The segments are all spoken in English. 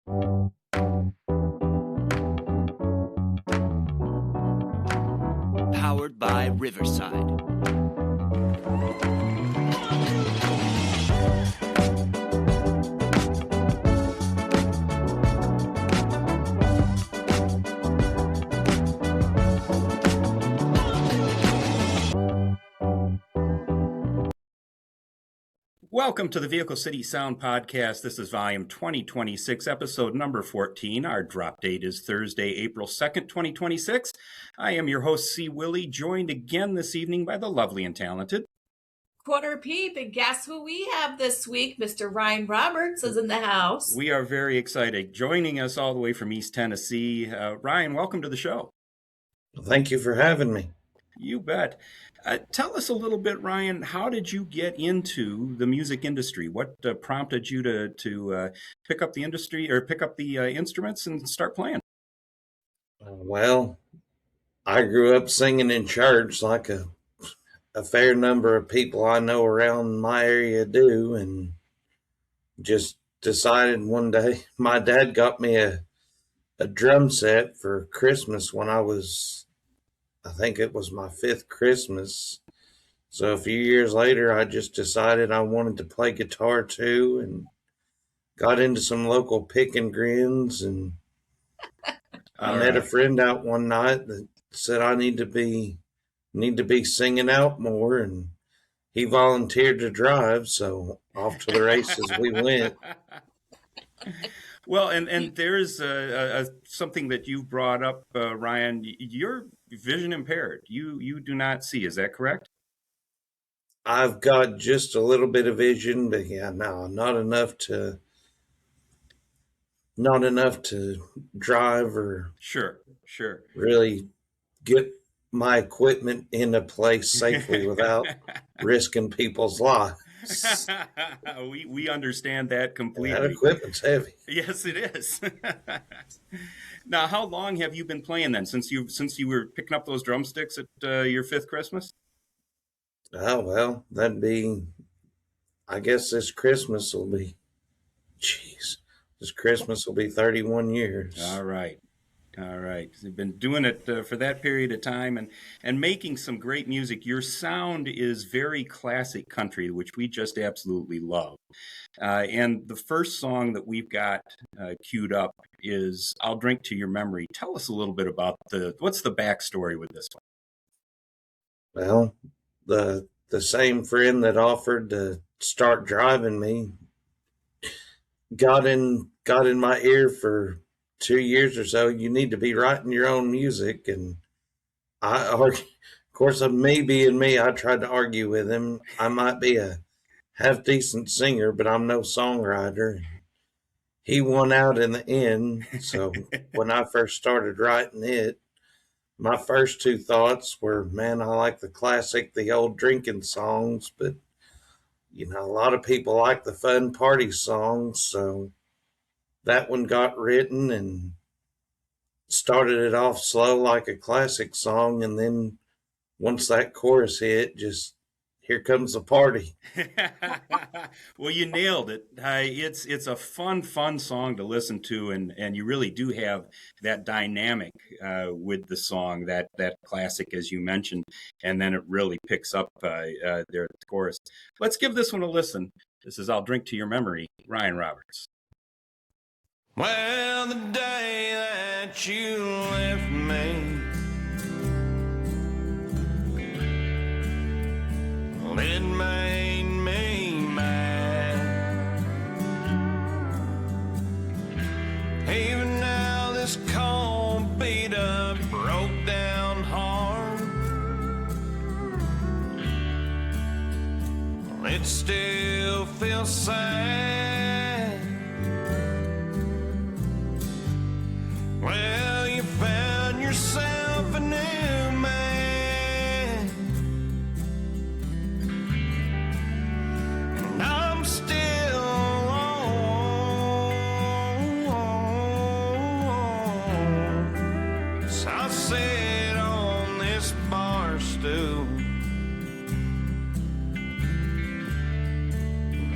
Powered by Riverside. Welcome to the Vehicle City Sound Podcast. This is volume 2026, episode number 14. Our drop date is Thursday, April 2nd, 2026. I am your host, C. Willie, joined again this evening by the lovely and talented Quarter Peep, and guess who we have this week? Mr. Ryan Roberts is in the house. We are very excited. Joining us all the way from East Tennessee. Ryan, welcome to the show. Thank you for having me. You bet. Tell us a little bit, Ryan, how did you get into the music industry? What prompted you to pick up the industry or pick up the instruments and start playing? Well, I grew up singing in church like a fair number of people I know around my area do, and just decided one day, my dad got me a drum set for Christmas when I think it was my 5th Christmas. So a few years later, I just decided I wanted to play guitar too, and got into some local pick and grins, and I met a friend out one night that said I need to be singing out more, and he volunteered to drive, so off to the races we went. Well, and there's something that you brought up, Ryan. You're vision impaired. You do not see. Is that correct? I've got just a little bit of vision, but yeah, no, not enough to drive or Sure. really get my equipment into place safely without risking people's lives. We understand that completely. That equipment's heavy. Yes, it is. Now, how long have you been playing then? Since you were picking up those drumsticks at your 5th Christmas? Oh, well, I guess this Christmas will be 31 years. All right. You've been doing it for that period of time and making some great music. Your sound is very classic country, which we just absolutely love. And the first song that we've got queued up is I'll Drink to Your Memory. Tell us a little bit about what's the backstory with this one? Well, the same friend that offered to start driving me got in my ear for 2 years or so. You need to be writing your own music, and of course, me being me, I tried to argue with him. I might be a half decent singer, but I'm no songwriter. He won out in the end. So when I first started writing it, my first 2 thoughts were, man, I like the old drinking songs, but a lot of people like the fun party songs. So that one got written and started it off slow like a classic song. And then once that chorus hit, just here comes the party. Well, you nailed it. It's a fun song to listen to, and you really do have that dynamic with the song, that classic, as you mentioned, and then it really picks up there at the chorus. Let's give this one a listen. This is I'll Drink to Your Memory, Ryan Roberts. Well, the day that you left me, it made me mad. Even now this cold, beat up, broke down heart, it still feels sad. Well, you found yourself a new man, and I'm still alone. So I sit on this bar stool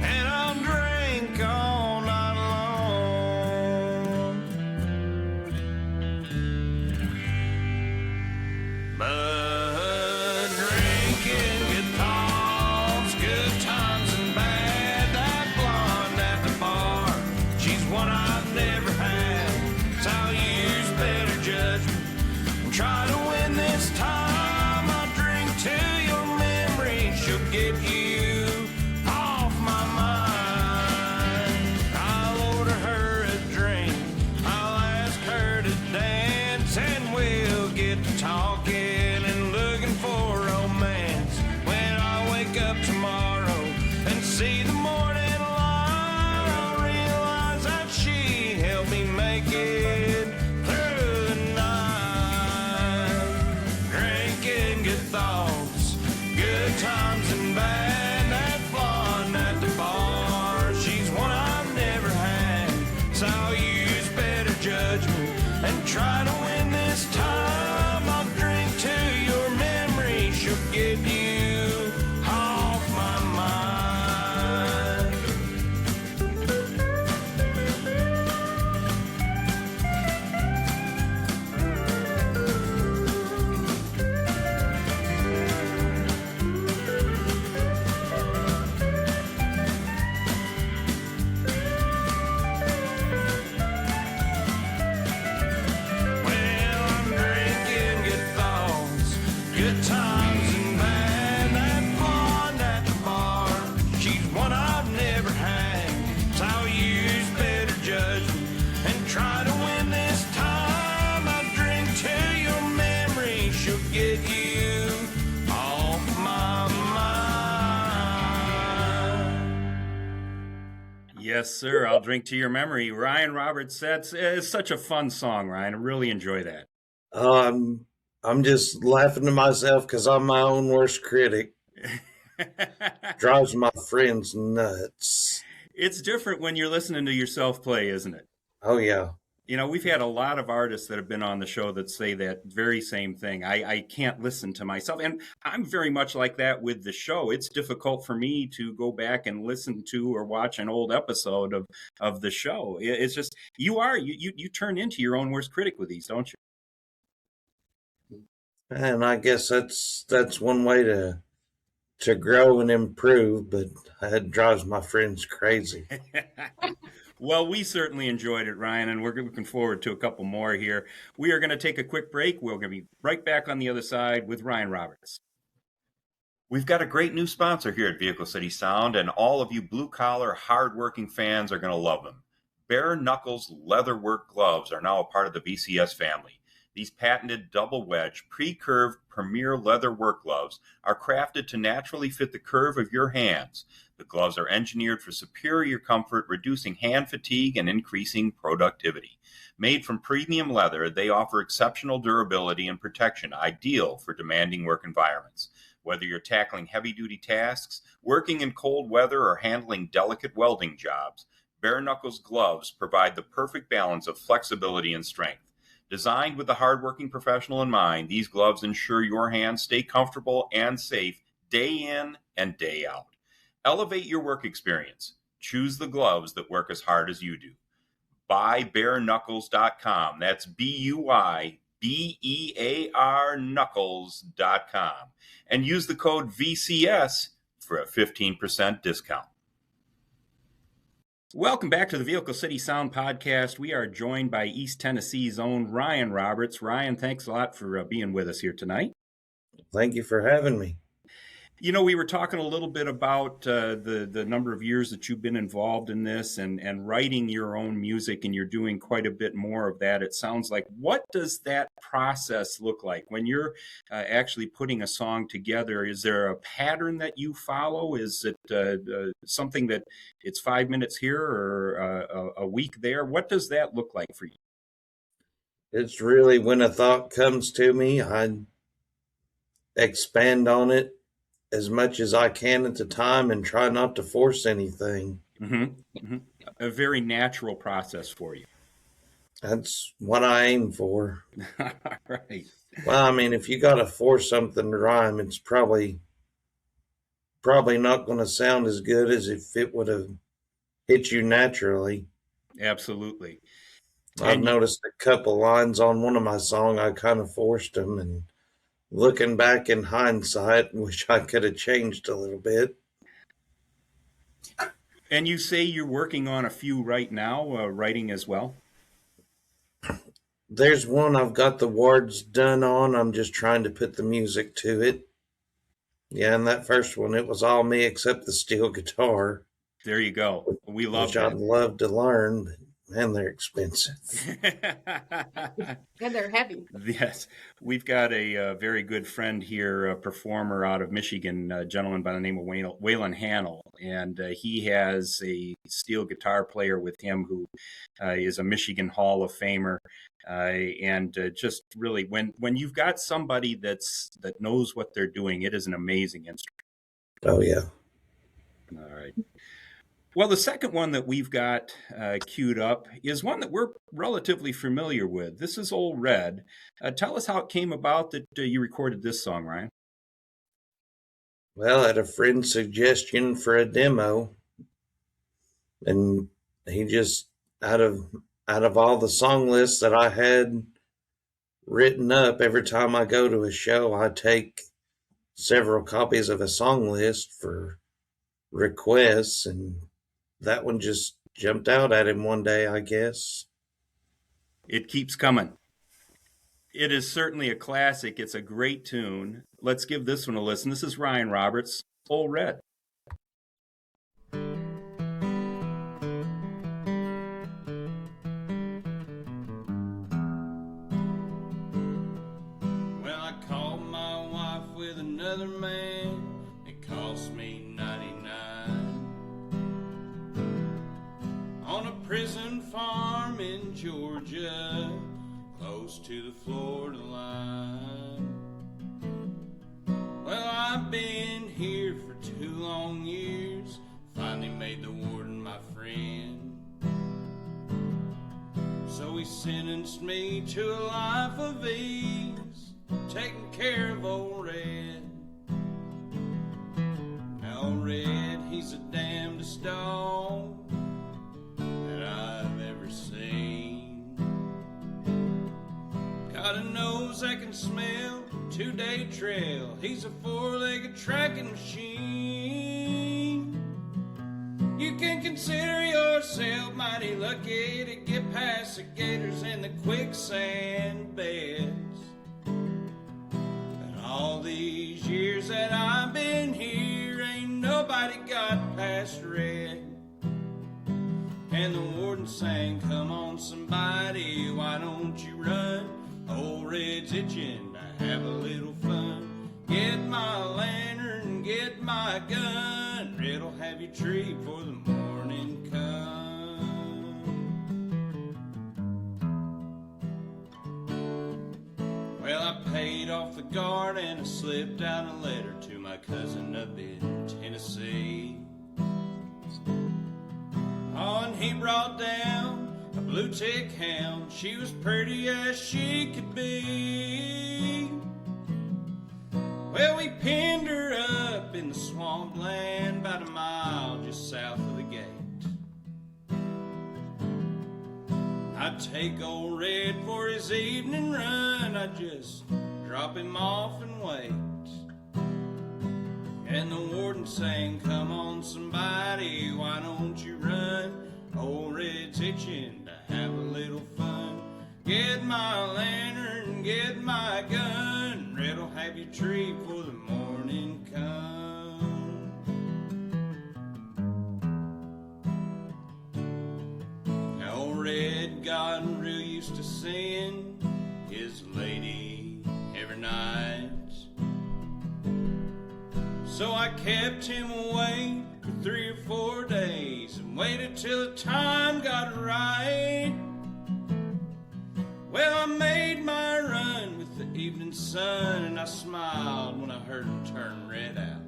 and I'll drink So I'll use better judgment and try to win this time. I'll drink to your memory, she'll get you off my mind. Well, I'm drinking good thoughts, good times and bad. That blonde at the bar, she's one I've never had. So I'll use better judgment and try to win this time. I'll drink to your memory, she'll get you off my mind. Yes, sir. I'll drink to your memory. Ryan Roberts, it's such a fun song, Ryan. I really enjoy that. I'm just laughing to myself because I'm my own worst critic. Drives my friends nuts. It's different when you're listening to yourself play, isn't it? Oh, yeah. You know, we've had a lot of artists that have been on the show that say that very same thing. I can't listen to myself. And I'm very much like that with the show. It's difficult for me to go back and listen to or watch an old episode of the show. It's just, you turn into your own worst critic with these, don't you? And I guess that's one way to grow and improve, but it drives my friends crazy. Well, we certainly enjoyed it, Ryan, and we're looking forward to a couple more here. We are going to take a quick break. We're going to be right back on the other side with Ryan Roberts. We've got a great new sponsor here at Vehicle City Sound, and all of you blue-collar, hard-working fans are going to love them. Bare Knuckles Leatherwork Gloves are now a part of the VCS family. These patented double-wedge, pre-curved premier leather work gloves are crafted to naturally fit the curve of your hands. The gloves are engineered for superior comfort, reducing hand fatigue and increasing productivity. Made from premium leather, they offer exceptional durability and protection, ideal for demanding work environments. Whether you're tackling heavy-duty tasks, working in cold weather, or handling delicate welding jobs, Bare Knuckles gloves provide the perfect balance of flexibility and strength. Designed with the hardworking professional in mind, these gloves ensure your hands stay comfortable and safe day in and day out. Elevate your work experience. Choose the gloves that work as hard as you do. BuyBareKnuckles.com. That's BUYBEAR Knuckles.com. And use the code VCS for a 15% discount. Welcome back to the Vehicle City Sound Podcast. We are joined by East Tennessee's own Ryan Roberts. Ryan, thanks a lot for being with us here tonight. Thank you for having me. You know, we were talking a little bit about the number of years that you've been involved in this and writing your own music, and you're doing quite a bit more of that, it sounds like. What does that process look like when you're actually putting a song together? Is there a pattern that you follow? Is it something that it's 5 minutes here or a week there? What does that look like for you? It's really when a thought comes to me, I expand on it as much as I can at the time and try not to force anything. A very natural process for you. That's what I aim for. All right. Well, I mean, if you got to force something to rhyme, it's probably not going to sound as good as if it would have hit you naturally. Absolutely. I've noticed a couple lines on one of my songs, I kind of forced them, and looking back in hindsight, wish I could have changed a little bit. And you say you're working on a few right now, writing as well? There's one I've got the words done on. I'm just trying to put the music to it. Yeah, and that first one, it was all me except the steel guitar. There you go. We love which that. I'd love to learn, but man, they're expensive. And they're heavy. Yes. We've got a very good friend here, a performer out of Michigan, a gentleman by the name of Waylon Hannell. And he has a steel guitar player with him who is a Michigan Hall of Famer. And just really, when you've got somebody that knows what they're doing, it is an amazing instrument. Oh, yeah. All right. Well, the second one that we've got queued up is one that we're relatively familiar with. This is Old Red. Tell us how it came about that you recorded this song, Ryan. Well, I had a friend's suggestion for a demo, and he just out of all the song lists that I had written up, every time I go to a show, I take several copies of a song list for requests, and that one just jumped out at him one day, I guess. It keeps coming. It is certainly a classic. It's a great tune. Let's give this one a listen. This is Ryan Roberts, Old Red. Well, I called my wife with another man. It cost me 99 on a prison farm in Georgia, close to the Florida line. Well, I've been here for 2 long years. Finally made the warden my friend. So he sentenced me to a life of ease, taking care of old Red. Now Red, he's the damnedest dog that I've ever seen. Got a nose that can smell 2-day trail. He's a 4-legged tracking machine. You can consider yourself mighty lucky to get past the gators and the quicksand beds. But all these years that I've been here, ain't nobody got past Red. And the warden sang, come on somebody, why don't you run? Old Red's itching to have a little fun. Get my lantern, get my gun. Red'll have you treat for the morning come. Well, I paid off the guard and I slipped out a letter to my cousin up in Tennessee. Oh, and he brought down a blue tick hound. She was pretty as she could be. Well, we pinned her up in the swampland about a mile just south of the gate. I'd take old Red for his evening run. I'd just drop him off and wait. And the warden sang, come on somebody, why don't you run? Old Red's itching to have a little fun. Get my lantern, get my gun. Red'll have you treat for the morning come. Now old Red got real used to seeing his lady every night. So I kept him away for 3 or 4 days and waited till the time got right. Well, I made my run with the evening sun, and I smiled when I heard him turn Red out.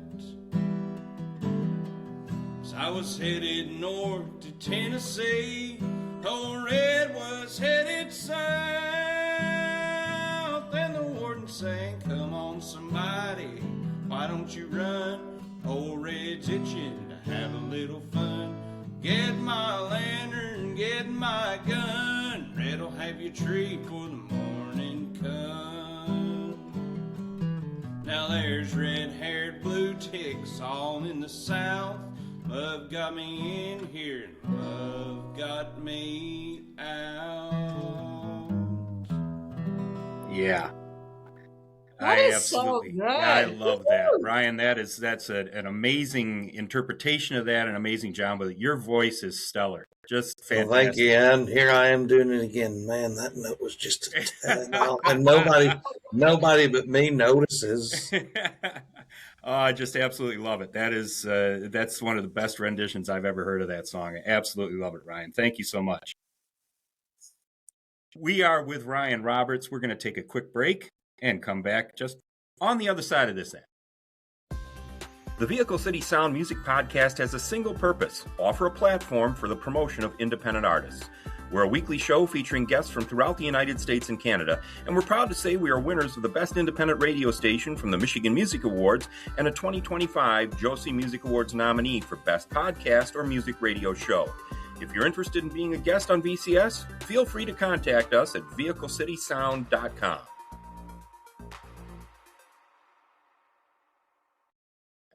So I was headed north to Tennessee. Old Red was headed south, and the warden sang, come on somebody, why don't you run? Old Red's itching to have a little fun. Get my lantern, get my gun. Red'll have you treat for the morning come. Now there's red-haired blue ticks all in the south. Love got me in here and love got me out. Yeah. That is so good. I love that, Ryan. That's an amazing interpretation of that, an amazing job with it. Your voice is stellar, just fantastic. Well, thank you. And here I am doing it again. Man, that note was just a tad off, and nobody but me notices. Oh, I just absolutely love it. That's one of the best renditions I've ever heard of that song. I absolutely love it, Ryan. Thank you so much. We are with Ryan Roberts. We're going to take a quick break and come back just on the other side of this ad. The Vehicle City Sound Music Podcast has a single purpose: offer a platform for the promotion of independent artists. We're a weekly show featuring guests from throughout the United States and Canada, and we're proud to say we are winners of the Best Independent Radio Station from the Michigan Music Awards and a 2025 Josie Music Awards nominee for Best Podcast or Music Radio Show. If you're interested in being a guest on VCS, feel free to contact us at vehiclecitysound.com.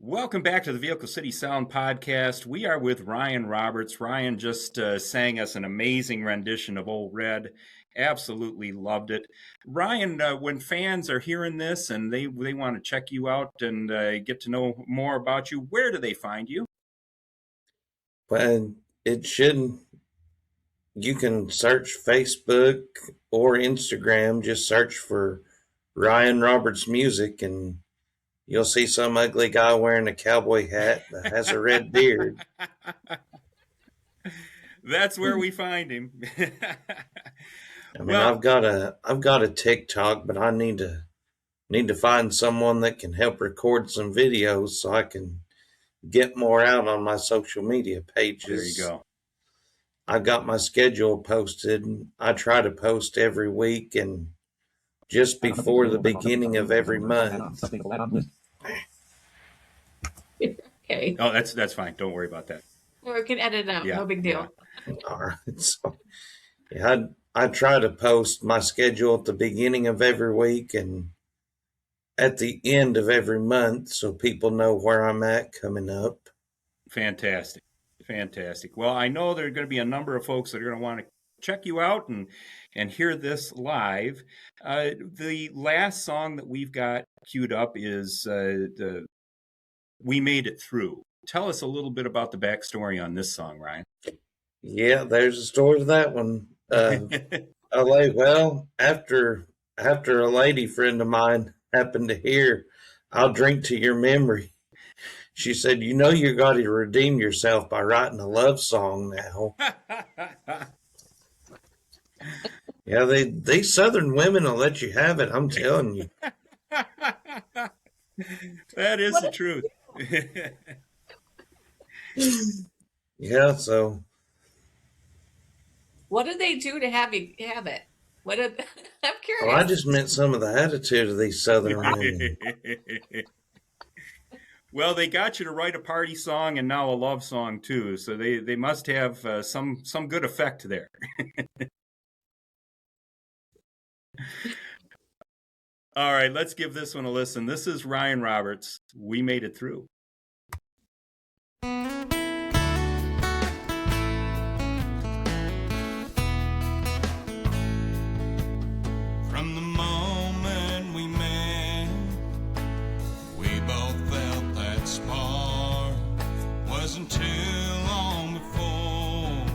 Welcome back to the Vehicle City Sound Podcast. We are with Ryan Roberts. Ryan just sang us an amazing rendition of Old Red. Absolutely loved it. Ryan, when fans are hearing this and they want to check you out and get to know more about you, where do they find you? Well, you can search Facebook or Instagram. Just search for Ryan Roberts Music and you'll see some ugly guy wearing a cowboy hat that has a red beard. That's where we find him. I mean, I've got a TikTok, but I need to find someone that can help record some videos so I can get more out on my social media pages. There you go. I've got my schedule posted. I try to post every week and just before the beginning of every month. Okay. Oh, that's fine. Don't worry about that. Or we can edit it out. Yeah, No big deal. All right. So, yeah, I try to post my schedule at the beginning of every week and at the end of every month so people know where I'm at coming up. Fantastic. Well, I know there are going to be a number of folks that are going to want to check you out and hear this live. The last song that we've got queued up is the We Made It Through. Tell us a little bit about the backstory on this song, Ryan. Yeah, there's a story to that one. After a lady friend of mine happened to hear I'll Drink to Your Memory, she said, you know you got to redeem yourself by writing a love song now. Yeah, these Southern women will let you have it, I'm telling you. That is the truth. Yeah, so. What did they do to have you have it? I'm curious. Well, I just meant some of the attitude of these Southern women. Well, they got you to write a party song and now a love song too, so they must have some good effect there. All right, let's give this one a listen. This is Ryan Roberts. We Made It Through. From the moment we met, we both felt that spark. Wasn't too long before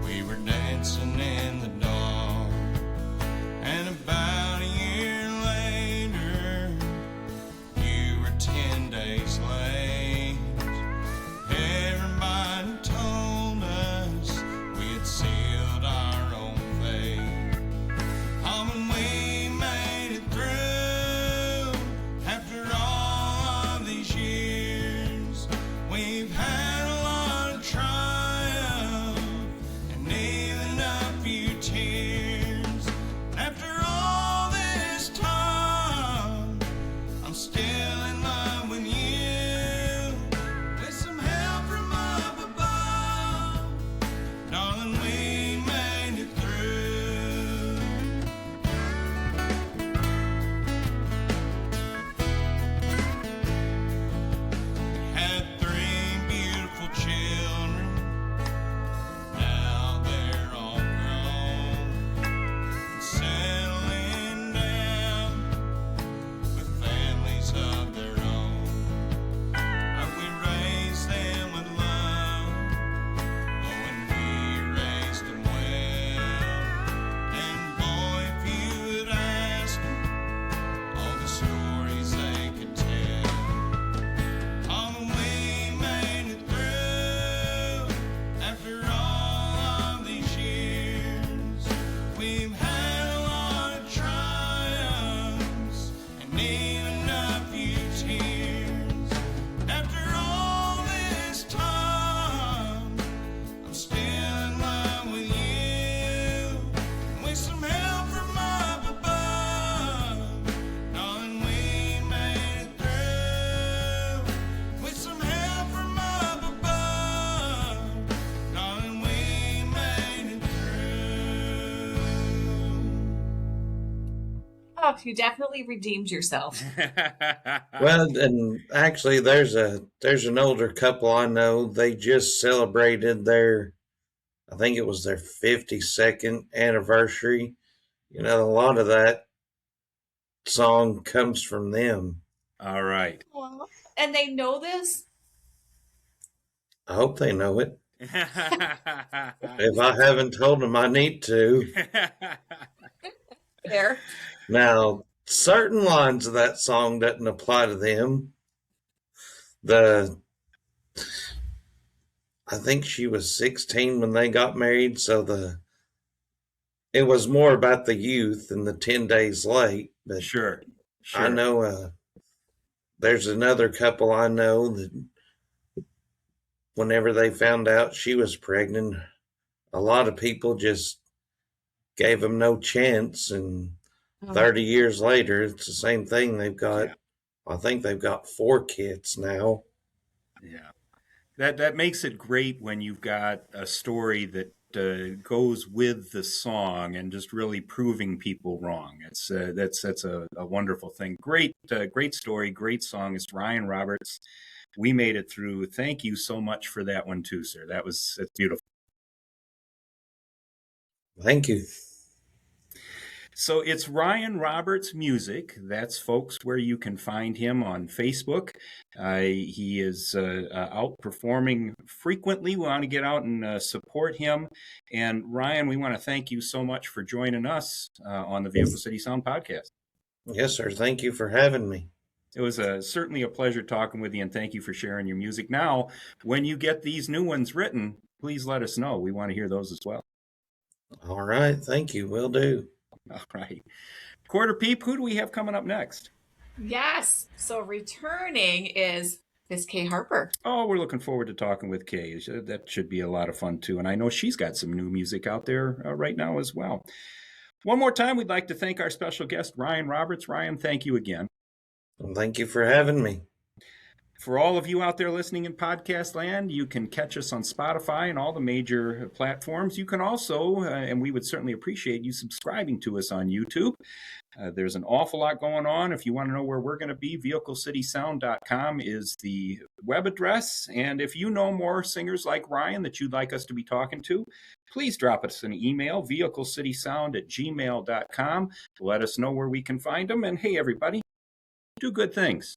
we were dancing in the dark. And about a year later, you were 10 days late. Oh, you definitely redeemed yourself. Well, and actually, there's an older couple I know. They just celebrated their, I think it was their 52nd anniversary. You know, a lot of that song comes from them. All right. Aw. And they know this? I hope they know it. If I haven't told them, I need to. Fair. Now, certain lines of that song doesn't apply to them. The I think she was 16 when they got married, so it was more about the youth and the 10 days late. But Sure. I know there's another couple I know that whenever they found out she was pregnant, a lot of people just gave them no chance. And 30 years later, it's the same thing. I think they've got 4 kids now. Yeah. That makes it great when you've got a story that goes with the song and just really proving people wrong. It's that's a wonderful thing. Great story, great song. It's Ryan Roberts. We made it through. Thank you so much for that one too, sir. That's beautiful. Thank you. So it's Ryan Roberts Music. That's, folks, where you can find him on Facebook. He is out performing frequently. We want to get out and support him. And Ryan, we want to thank you so much for joining us on the Vehicle City Sound podcast. Yes, sir. Thank you for having me. It was certainly a pleasure talking with you, and thank you for sharing your music. Now, when you get these new ones written, please let us know. We want to hear those as well. All right. Thank you. Will do. All right. Quarter Peep, who do we have coming up next? Yes. So returning is Miss Kay Harper. Oh, we're looking forward to talking with Kay. That should be a lot of fun, too. And I know she's got some new music out there right now as well. One more time, we'd like to thank our special guest, Ryan Roberts. Ryan, thank you again. Well, thank you for having me. For all of you out there listening in podcast land, you can catch us on Spotify and all the major platforms. You can also, and we would certainly appreciate you subscribing to us on YouTube. There's an awful lot going on. If you want to know where we're going to be, vehiclecitysound.com is the web address. And if you know more singers like Ryan that you'd like us to be talking to, please drop us an email, vehiclecitysound@gmail.com. Let us know where we can find them. And hey, everybody, do good things.